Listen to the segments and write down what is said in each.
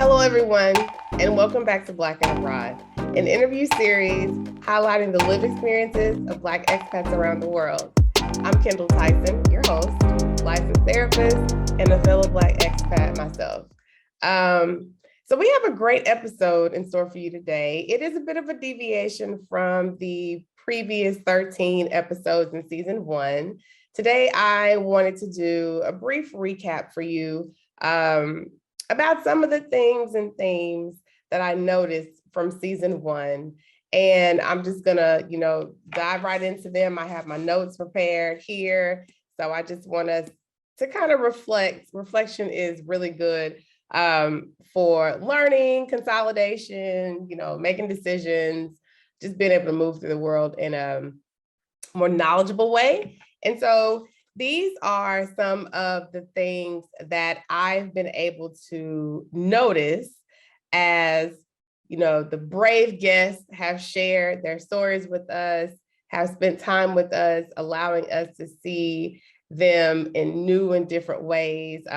Hello, everyone, and welcome back to Black and Abroad, an interview series highlighting the lived experiences of Black expats around the world. I'm Kendall Tyson, your host, licensed therapist, and a fellow Black expat myself. So we have a great episode in store for you today. It is a bit of a deviation from the previous 13 episodes in season 1. Today, I wanted to do a brief recap for you about some of the things and themes that I noticed from season 1. And I'm just gonna, dive right into them. I have my notes prepared here. So I just want us to kind of reflect. Reflection is really good for learning, consolidation, making decisions, just being able to move through the world in a more knowledgeable way. And so these are some of the things that I've been able to notice as, the brave guests have shared their stories with us, have spent time with us, allowing us to see them in new and different ways,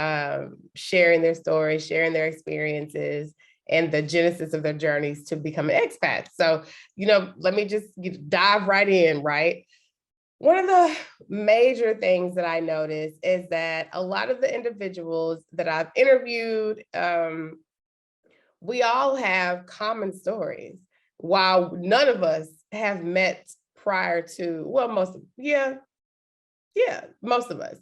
sharing their stories, sharing their experiences, and the genesis of their journeys to become an expat. So, let me just dive right in, right? One of the major things that I noticed is that a lot of the individuals that I've interviewed, we all have common stories. While none of us have met prior to, well, most of us.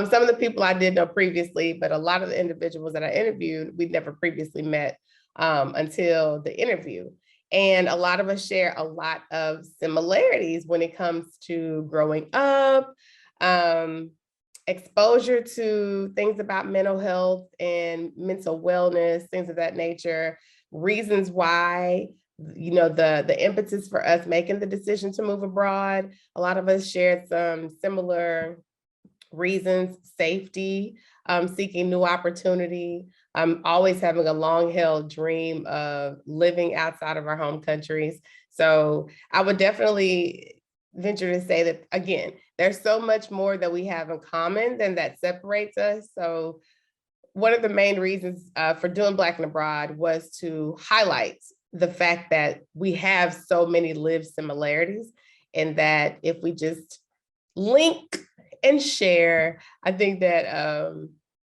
Some of the people I did know previously, but a lot of the individuals that I interviewed, we'd never previously met until the interview. And a lot of us share a lot of similarities when it comes to growing up, exposure to things about mental health and mental wellness, things of that nature, reasons why, the impetus for us making the decision to move abroad. A lot of us shared some similar reasons: safety, seeking new opportunity, always having a long-held dream of living outside of our home countries. So I would definitely venture to say that, again, there's so much more that we have in common than that separates us. So one of the main reasons for doing Black and Abroad was to highlight the fact that we have so many lived similarities, and that if we just link and share, I think that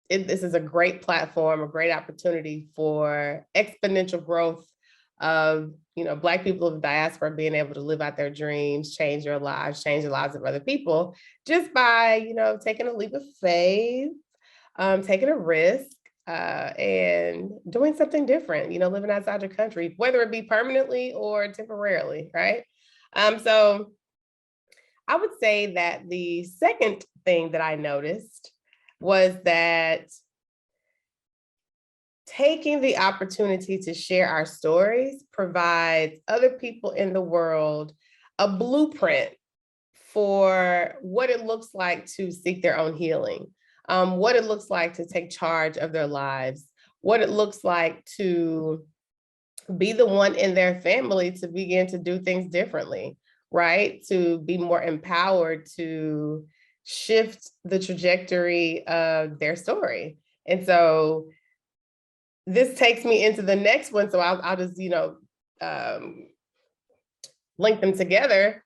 this is a great platform, a great opportunity for exponential growth of, Black people of the diaspora being able to live out their dreams, change their lives, change the lives of other people, just by, taking a leap of faith, taking a risk, and doing something different, living outside your country, whether it be permanently or temporarily, right? So I would say that the second thing that I noticed was that taking the opportunity to share our stories provides other people in the world a blueprint for what it looks like to seek their own healing, what it looks like to take charge of their lives, what it looks like to be the one in their family to begin to do things differently, right? To be more empowered to shift the trajectory of their story. And so this takes me into the next one. So I'll just, link them together.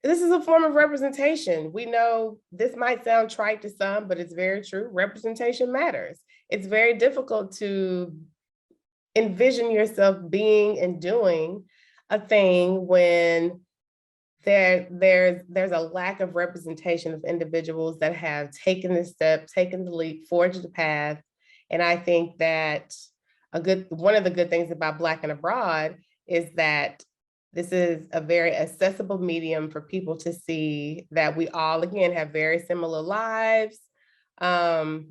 This is a form of representation. We know this might sound trite to some, but it's very true. Representation matters. It's very difficult to envision yourself being and doing a thing when there's a lack of representation of individuals that have taken this step, taken the leap, forged the path. And I think that one of the good things about Black and Abroad is that this is a very accessible medium for people to see that we all, again, have very similar lives. And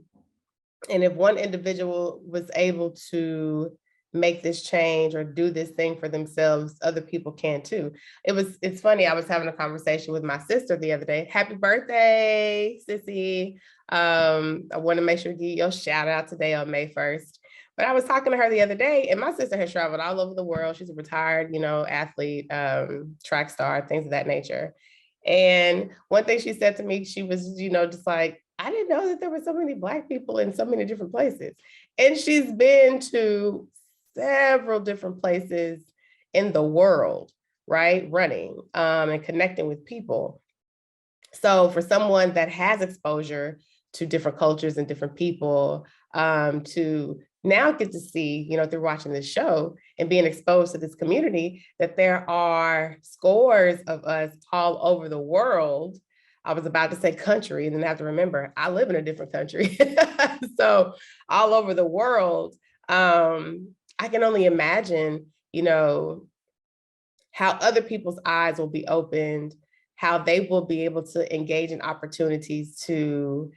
if one individual was able to make this change or do this thing for themselves, other people can too. It's funny, I was having a conversation with my sister the other day. Happy birthday, sissy. I want to make sure to give you a shout out today on May 1st. But I was talking to her the other day, and my sister has traveled all over the world. She's a retired, athlete, track star, things of that nature. And one thing she said to me, she was, just like, I didn't know that there were so many Black people in so many different places. And she's been to several different places in the world, right? Running and connecting with people. So for someone that has exposure to different cultures and different people, to now get to see, through watching this show and being exposed to this community, that there are scores of us all over the world. I was about to say country and then I have to remember I live in a different country. So all over the world, I can only imagine, how other people's eyes will be opened, how they will be able to engage in opportunities to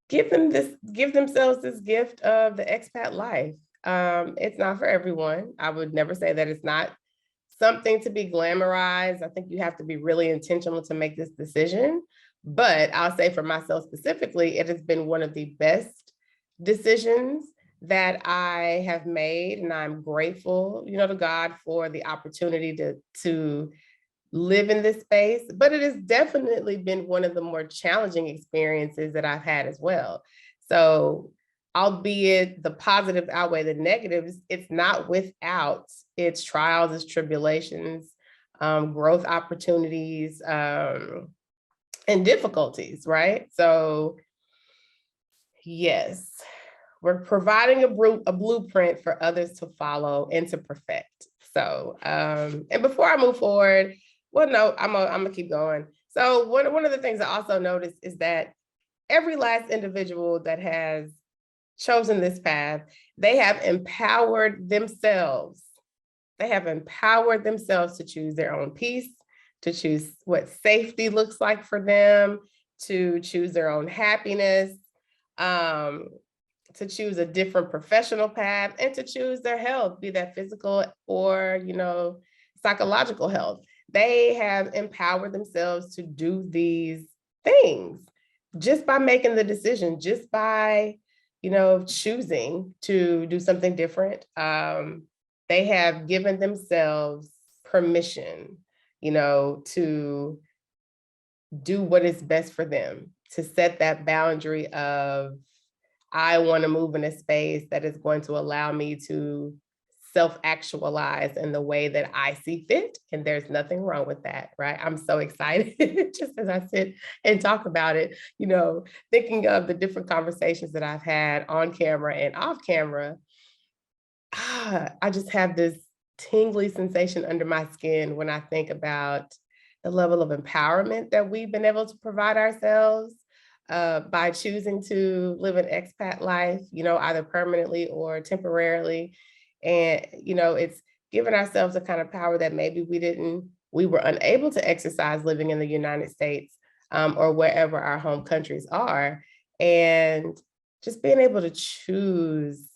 give themselves this gift of the expat life. It's not for everyone. I would never say that it's not something to be glamorized. I think you have to be really intentional to make this decision. But I'll say for myself specifically, it has been one of the best decisions that I have made. And I'm grateful, to God for the opportunity to live in this space, but it has definitely been one of the more challenging experiences that I've had as well. So, albeit the positive outweigh the negatives, it's not without its trials, its tribulations, growth opportunities, and difficulties, right? So, yes, we're providing a blueprint for others to follow and to perfect. So, and before I move forward, well, no, I'm gonna keep going. So one of the things I also noticed is that every last individual that has chosen this path, they have empowered themselves. They have empowered themselves to choose their own peace, to choose what safety looks like for them, to choose their own happiness, to choose a different professional path, and to choose their health, be that physical or, psychological health. They have empowered themselves to do these things just by making the decision, just by, choosing to do something different. They have given themselves permission, to do what is best for them, to set that boundary of, I want to move in a space that is going to allow me to self-actualize in the way that I see fit. And there's nothing wrong with that, right? I'm so excited just as I sit and talk about it, thinking of the different conversations that I've had on camera and off camera. I just have this tingly sensation under my skin when I think about the level of empowerment that we've been able to provide ourselves by choosing to live an expat life, either permanently or temporarily. And, it's given ourselves a kind of power that maybe we were unable to exercise living in the United States or wherever our home countries are. And just being able to choose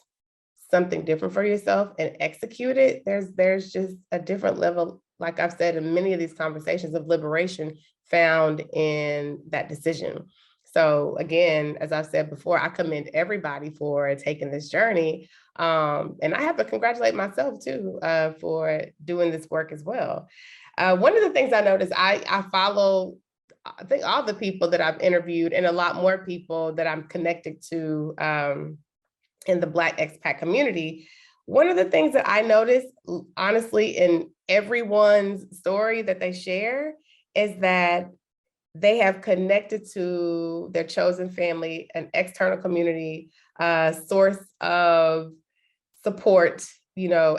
something different for yourself and execute it, there's just a different level, like I've said in many of these conversations, of liberation found in that decision. So again, as I've said before, I commend everybody for taking this journey. And I have to congratulate myself too for doing this work as well. One of the things I noticed, I follow, I think, all the people that I've interviewed and a lot more people that I'm connected to in the Black expat community. One of the things that I noticed, honestly, in everyone's story that they share is that they have connected to their chosen family, an external community, source of support,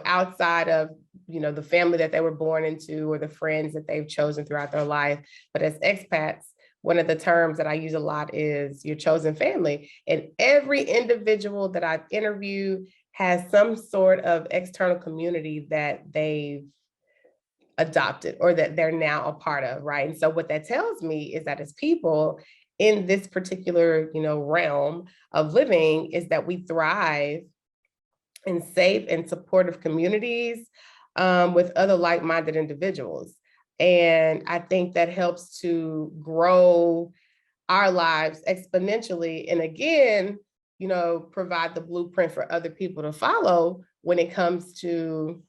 outside of, the family that they were born into or the friends that they've chosen throughout their life. But as expats, one of the terms that I use a lot is your chosen family. And every individual that I've interviewed has some sort of external community that they've adopted or that they're now a part of, right? And so what that tells me is that as people in this particular, realm of living, is that we thrive in safe and supportive communities with other like-minded individuals. And I think that helps to grow our lives exponentially. And again, provide the blueprint for other people to follow when it comes to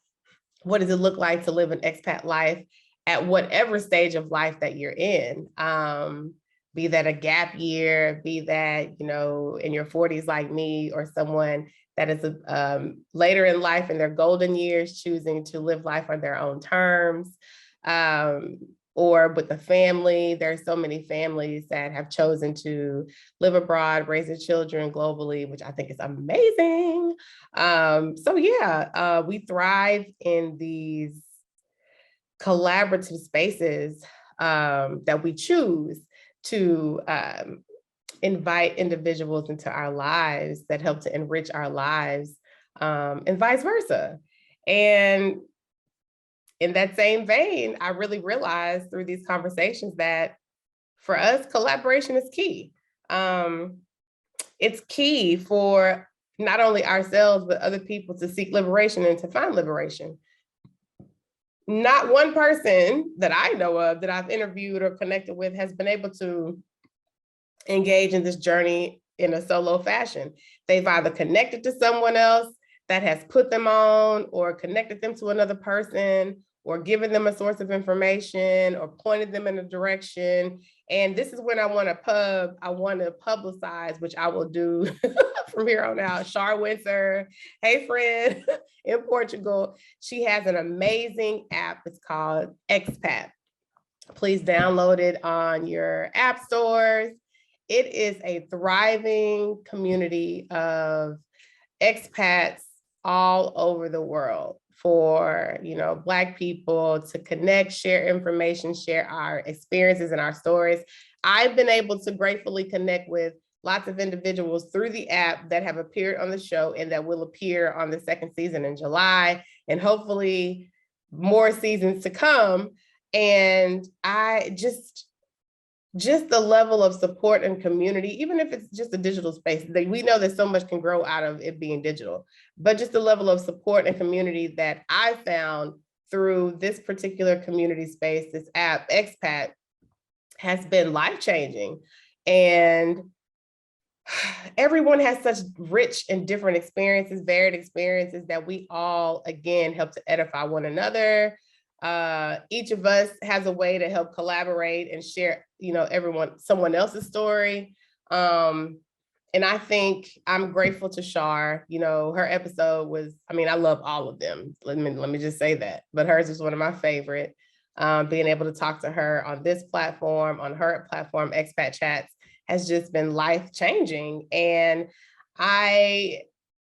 what does it look like to live an expat life at whatever stage of life that you're in. be that a gap year, be that, in your 40s like me, or someone that is later in life in their golden years, choosing to live life on their own terms, or with the family. There's so many families that have chosen to live abroad, raise their children globally, which I think is amazing. We thrive in these collaborative spaces that we choose to invite individuals into our lives that help to enrich our lives, and vice versa. And in that same vein, I really realized through these conversations that for us, collaboration is key. It's key for not only ourselves, but other people to seek liberation and to find liberation. Not one person that I know of that I've interviewed or connected with has been able to engage in this journey in a solo fashion. They've either connected to someone else that has put them on, or connected them to another person, or given them a source of information, or pointed them in a direction. And this is when I want to publicize, which I will do from here on out. Char Windsor, hey friend, in Portugal, she has an amazing app. It's called Expat. Please download it on your app stores. It is a thriving community of expats all over the world for, Black people to connect, share information, share our experiences and our stories. I've been able to gratefully connect with lots of individuals through the app that have appeared on the show and that will appear on the second season in July, and hopefully more seasons to come. And I just the level of support and community, even if it's just a digital space, we know that so much can grow out of it being digital, but just the level of support and community that I found through this particular community space, this app, Expat, has been life-changing. And everyone has such rich and different experiences, varied experiences, that we all, again, help to edify one another. Each of us has a way to help collaborate and share, someone else's story. And I think I'm grateful to Char. Her episode was, I love all of them. Let me just say that, but hers is one of my favorite. Being able to talk to her on this platform, on her platform, Expat Chats, has just been life-changing. And I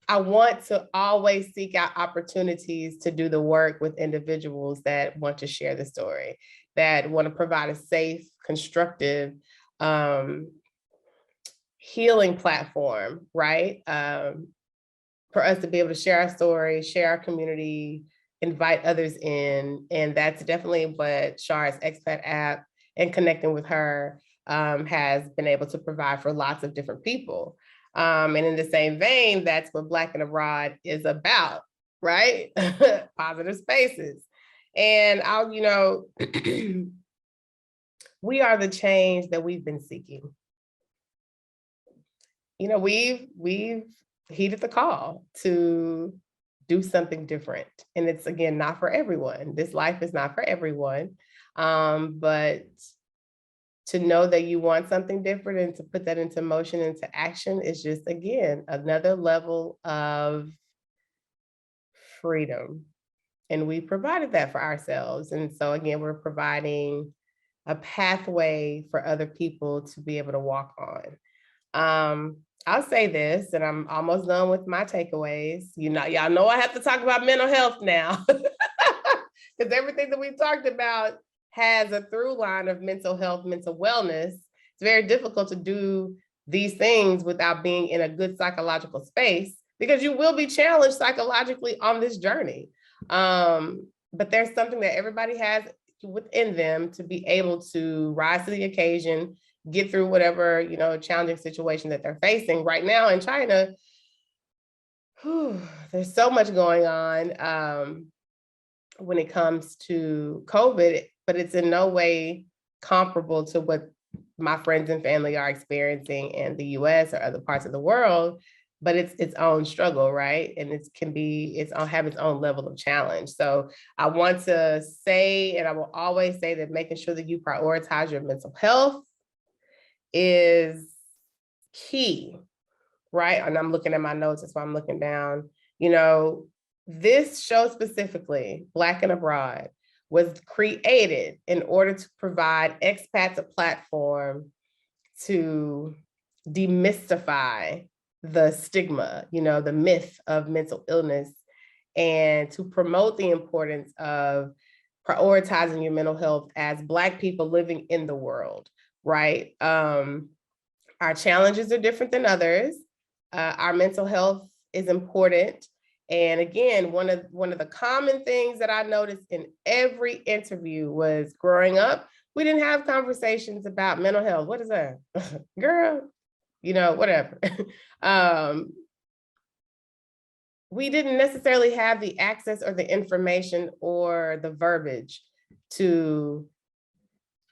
want to always seek out opportunities to do the work with individuals that want to share the story, that want to provide a safe, constructive, healing platform, right? For us to be able to share our story, share our community, invite others in. And that's definitely what Char's Expat app and connecting with her has been able to provide for lots of different people. And in the same vein, that's what Black and Abroad is about, right? Positive spaces. And we are the change that we've been seeking. We've heeded the call to do something different. And it's, again, not for everyone. This life is not for everyone. But to know that you want something different and to put that into motion, into action, is just, again, another level of freedom. And we provided that for ourselves. And so, again, we're providing a pathway for other people to be able to walk on. I'll say this, and I'm almost done with my takeaways. Y'all know I have to talk about mental health now, because everything that we've talked about has a through line of mental health, mental wellness. It's very difficult to do these things without being in a good psychological space, because you will be challenged psychologically on this journey. But there's something that everybody has within them to be able to rise to the occasion, get through whatever, challenging situation that they're facing. Right now in China, there's so much going on when it comes to COVID, but it's in no way comparable to what my friends and family are experiencing in the US or other parts of the world. But it's its own struggle, right? And have its own level of challenge. So I want to say, and I will always say, that making sure that you prioritize your mental health is key, right? And I'm looking at my notes, that's why I'm looking down. This show specifically, Black and Abroad, was created in order to provide expats a platform to demystify the stigma, the myth of mental illness, and to promote the importance of prioritizing your mental health as Black people living in the world, right? Our challenges are different than others. Our mental health is important. And again, one of the common things that I noticed in every interview was growing up, we didn't have conversations about mental health. What is that? Girl, whatever. We didn't necessarily have the access or the information or the verbiage to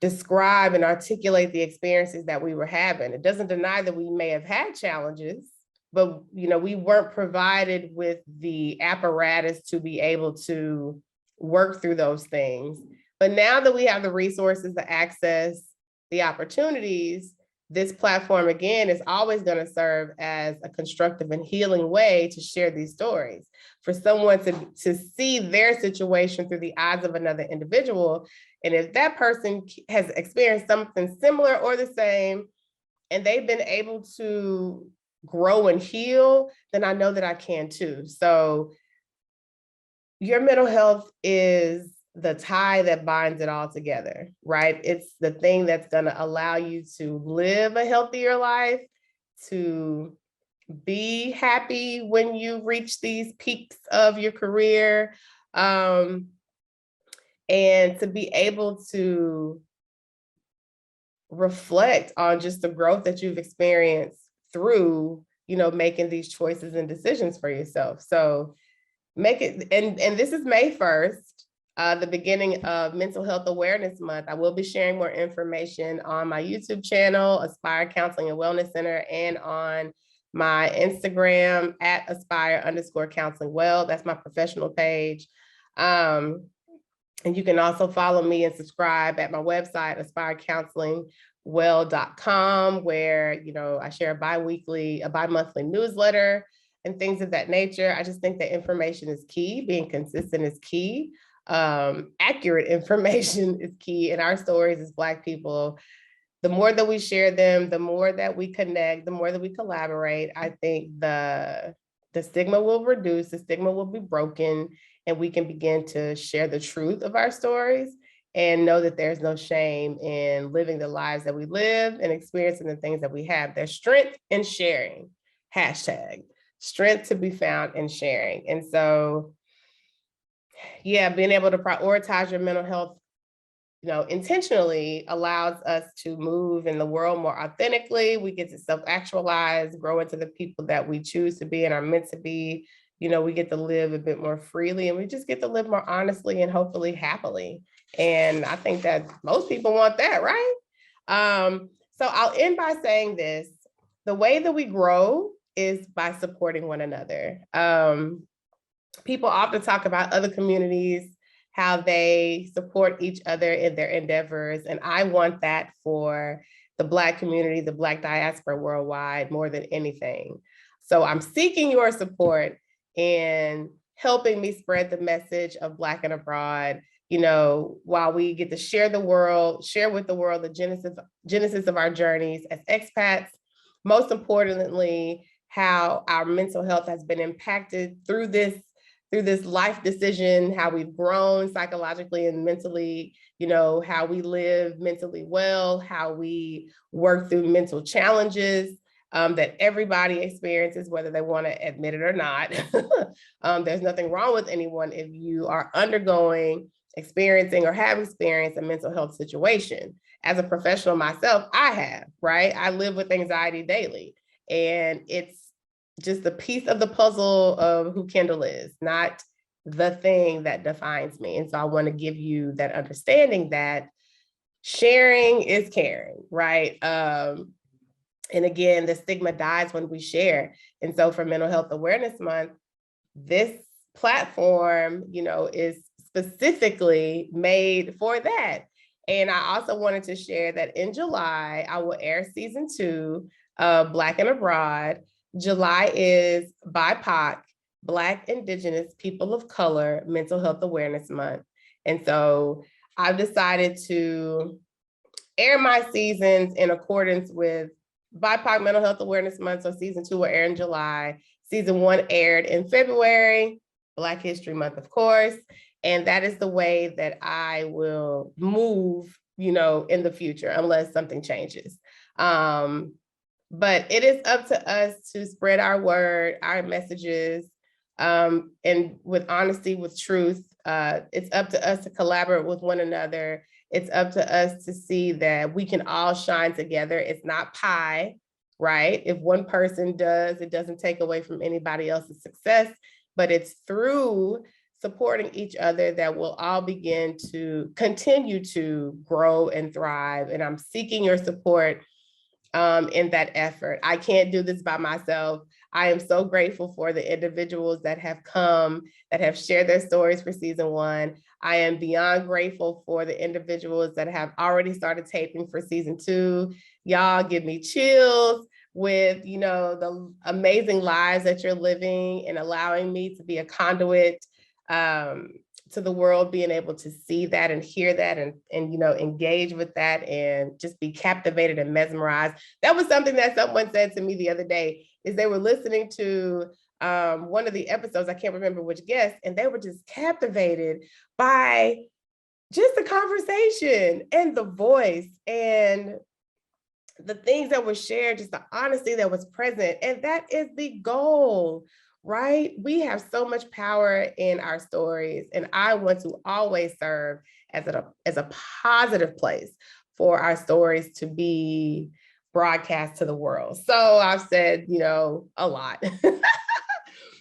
describe and articulate the experiences that we were having. It doesn't deny that we may have had challenges, but we weren't provided with the apparatus to be able to work through those things. But now that we have the resources, the access, the opportunities, this platform, again, is always going to serve as a constructive and healing way to share these stories. For someone to see their situation through the eyes of another individual. And if that person has experienced something similar or the same, and they've been able to grow and heal, then I know that I can too. So your mental health is the tie that binds it all together, right? It's the thing that's going to allow you to live a healthier life, to be happy when you reach these peaks of your career, and to be able to reflect on just the growth that you've experienced through, making these choices and decisions for yourself. So make it, and this is May 1st. The beginning of Mental Health Awareness Month. I will be sharing more information on my YouTube channel, Aspire Counseling and Wellness Center, and on my Instagram at Aspire_Counseling Well. That's my professional page. And you can also follow me and subscribe at my website, aspirecounselingwell.com, where, I share a bi-monthly newsletter and things of that nature. I just think that information is key. Being consistent is key. Accurate information is key in our stories as Black people. The more that we share them, the more that we connect, the more that we collaborate, I think the stigma will reduce, the stigma will be broken, and we can begin to share the truth of our stories and know that there's no shame in living the lives that we live and experiencing the things that we have. There's strength in sharing, hashtag, strength to be found in sharing. And so, yeah, being able to prioritize your mental health, intentionally allows us to move in the world more authentically. We get to self-actualize, grow into the people that we choose to be and are meant to be. We get to live a bit more freely, and we just get to live more honestly and hopefully happily. And I think that most people want that, right? So I'll end by saying this: the way that we grow is by supporting one another. People often talk about other communities, how they support each other in their endeavors. And I want that for the Black community, the Black diaspora worldwide, more than anything. So I'm seeking your support in helping me spread the message of Black and Abroad, while we get to share with the world the genesis of our journeys as expats. Most importantly, how our mental health has been impacted through this life decision, how we've grown psychologically and mentally, how we live mentally well, how we work through mental challenges that everybody experiences, whether they want to admit it or not. There's nothing wrong with anyone if you are undergoing, experiencing, or have experienced a mental health situation. As a professional myself, I have, right? I live with anxiety daily, and it's just the piece of the puzzle of who Kendall is, not the thing that defines me. And so I want to give you that understanding that sharing is caring, right? And again, the stigma dies when we share. And so for Mental Health Awareness Month, this platform, is specifically made for that. And I also wanted to share that in July, I will air season 2 of Black and Abroad. July is BIPOC, Black, Indigenous, People of Color Mental Health Awareness Month. And so I've decided to air my seasons in accordance with BIPOC Mental Health Awareness Month. So season 2 will air in July. Season 1 aired in February, Black History Month, of course. And that is the way that I will move, in the future, unless something changes. But it is up to us to spread our word, our messages, and with honesty, with truth. It's up to us to collaborate with one another. It's up to us to see that we can all shine together. It's not pie, right? If one person does, it doesn't take away from anybody else's success, but it's through supporting each other that we'll all begin to continue to grow and thrive. And I'm seeking your support in that effort. I can't do this by myself. I am so grateful for the individuals that have come, that have shared their stories for season 1. I am beyond grateful for the individuals that have already started taping for season 2. Y'all give me chills with, the amazing lives that you're living and allowing me to be a conduit to the world, being able to see that and hear that and engage with that and just be captivated and mesmerized. That was something that someone said to me the other day, is they were listening to one of the episodes, I can't remember which guest, and they were just captivated by just the conversation and the voice and the things that were shared, just the honesty that was present. And that is the goal, right? We have so much power in our stories, and I want to always serve as a positive place for our stories to be broadcast to the world. So I've said, a lot.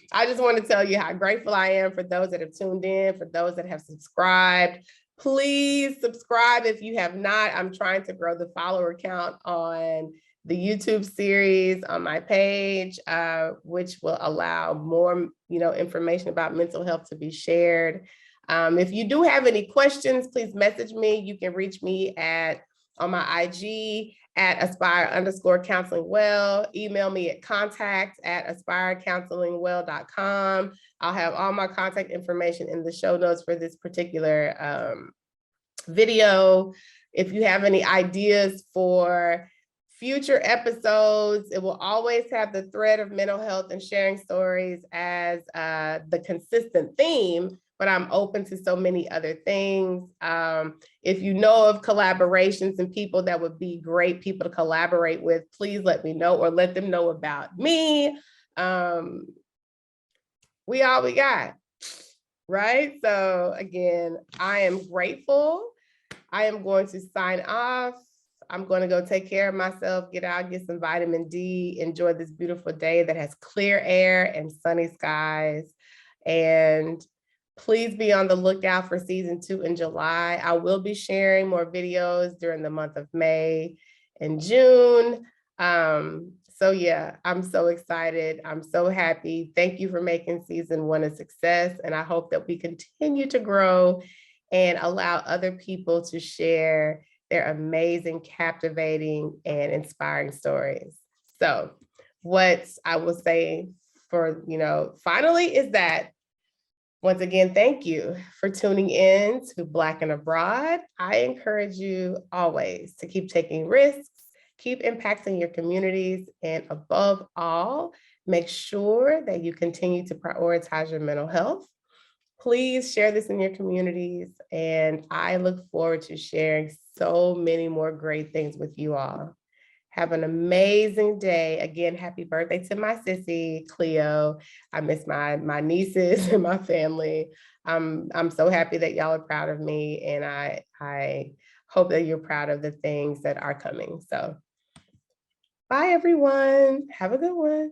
I just want to tell you how grateful I am for those that have tuned in, for those that have subscribed. Please subscribe if you have not. I'm trying to grow the follower count on the YouTube series on my page, which will allow more, information about mental health to be shared. If you do have any questions, please message me. You can reach me on my IG at aspire_counselingwell. Email me at contact@aspirecounselingwell.com. I'll have all my contact information in the show notes for this particular video. If you have any ideas for future episodes, it will always have the thread of mental health and sharing stories as the consistent theme, but I'm open to so many other things. If you know of collaborations and people that would be great people to collaborate with, please let me know or let them know about me. We all we got, right? So again, I am grateful. I am going to sign off. I'm going to go take care of myself, get out, get some vitamin D, enjoy this beautiful day that has clear air and sunny skies. And please be on the lookout for season 2 in July. I will be sharing more videos during the month of May and June. So yeah, I'm so excited. I'm so happy. Thank you for making season 1 a success. And I hope that we continue to grow and allow other people to share their amazing, captivating, and inspiring stories. So what I will say for, finally is that, once again, thank you for tuning in to Black and Abroad. I encourage you always to keep taking risks, keep impacting your communities, and above all, make sure that you continue to prioritize your mental health. Please share this in your communities, and I look forward to sharing so many more great things with you all. Have an amazing day. Again, happy birthday to my sissy, Cleo. I miss my nieces and my family. I'm so happy that y'all are proud of me, and I hope that you're proud of the things that are coming. So bye, everyone. Have a good one.